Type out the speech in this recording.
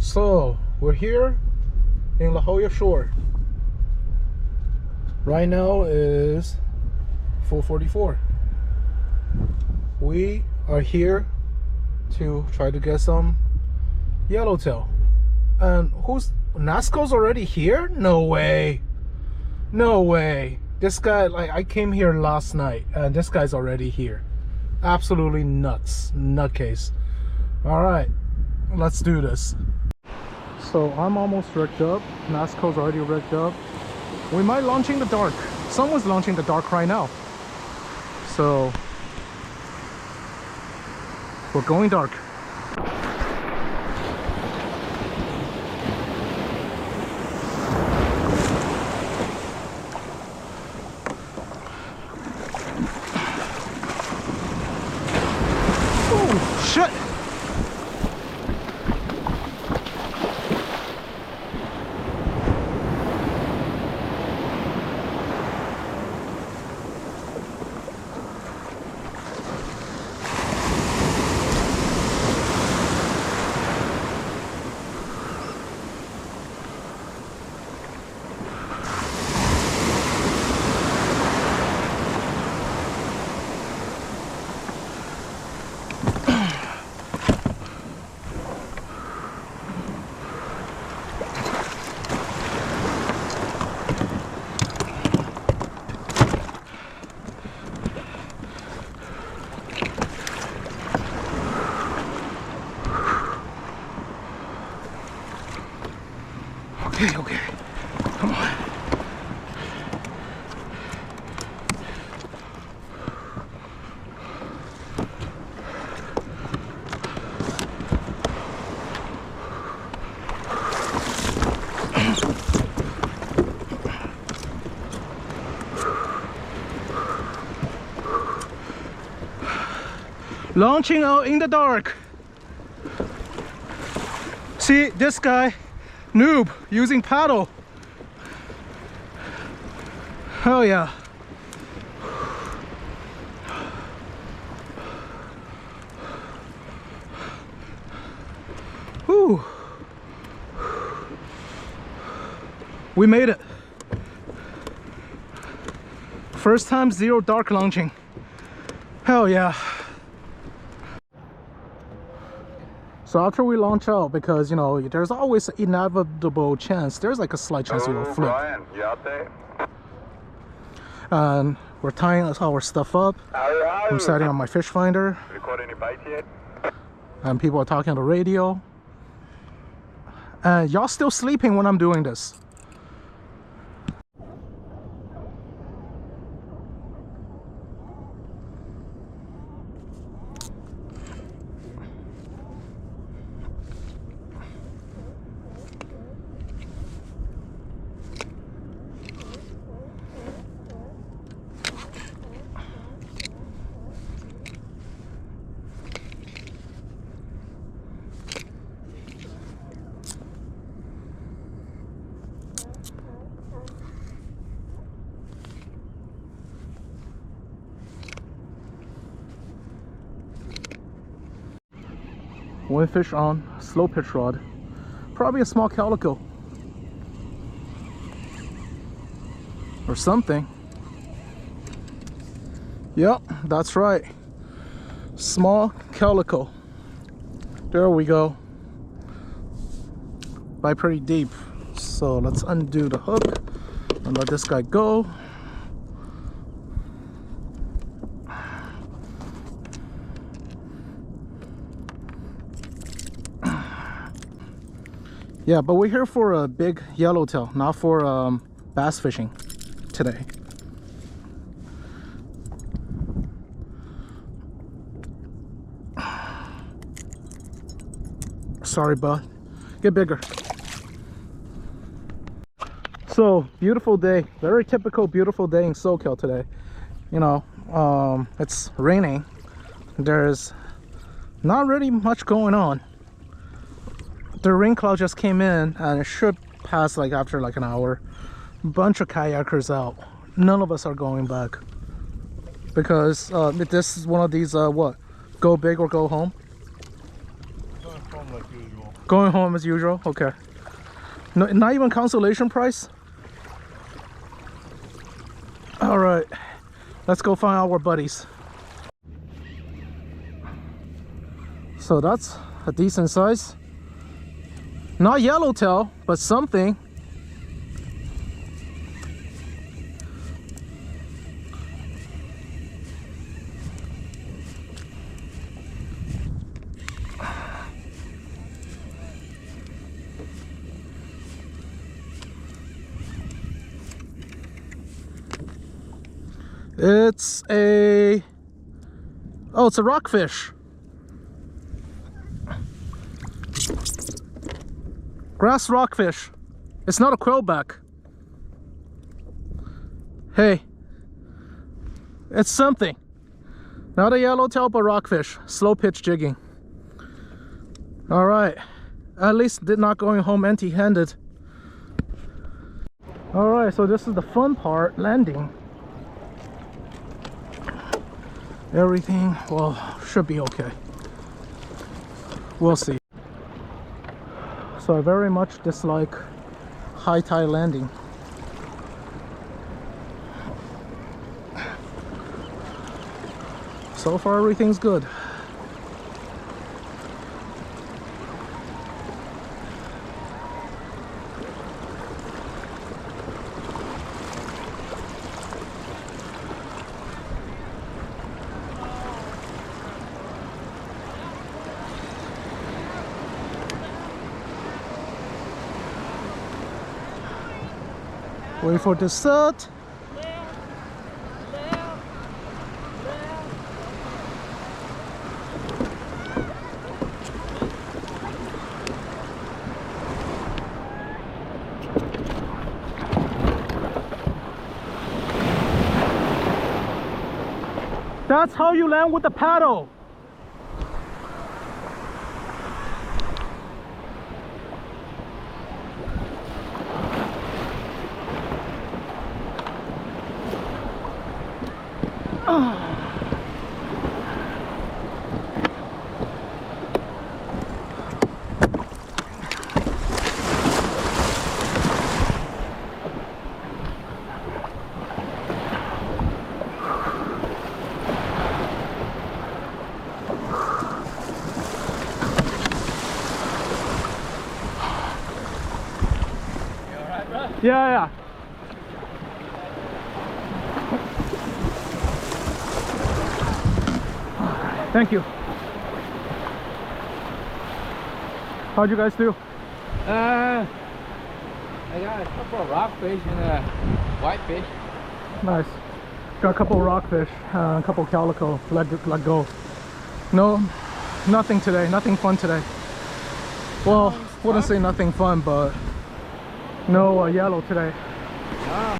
So we're here in La Jolla Shore. Right now is 4:44. We are here to try to get some yellowtail. And Nasco's already here? No way. No way. This guy, like, I came here last night and this guy's already here. Absolutely nuts. Nutcase. Alright, let's do this. So I'm almost rigged up. Nasco's already rigged up. We might launch in the dark. Someone's launching the dark right now. So we're going dark. Oh shit! Okay, come on. Launching out in the dark. See, this guy, noob, using paddle. Oh yeah. Whew. We made it. First time zero dark launching. Hell yeah. So after we launch out, because you know there's always an inevitable chance, there's like a slight chance you'll flip. Brian, you out there? And we're tying our stuff up. I'm setting on my fish finder. Record any bites yet? And people are talking on the radio. And y'all still sleeping when I'm doing this. One fish on, slow pitch rod, probably a small calico or something. Yep, that's right, small calico. There we go. Bite pretty deep, so let's undo the hook and let this guy go. Yeah, but we're here for a big yellowtail, not for bass fishing today. Sorry, bud. Get bigger. So, beautiful day. Very typical beautiful day in SoCal today. You know, it's raining. There's not really much going on. The rain cloud just came in and it should pass like after like an hour. Bunch of kayakers out. None of us are going back because this is one of these what, go big or go home. Going home like usual. Going home as usual. Okay. No, not even consolation price. All right, let's go find our buddies. So that's a decent size. Not yellowtail, but something. It's a rockfish. Grass rockfish. It's not a quillback. Hey, it's something. Not a yellowtail, but rockfish. Slow pitch jigging. All right, at least did not going home empty-handed. All right, so this is the fun part, landing. Everything, well, should be okay. We'll see. So I very much dislike high tide landing. So far everything's good. Wait for the set. That's how you land with the paddle. Yeah. Thank you. How'd you guys do? I got a couple of rockfish and a whitefish. Nice. Got a couple rockfish, a couple calico. Let go. No, nothing today. Nothing fun today. Well, wouldn't say nothing fun, but no yellow today.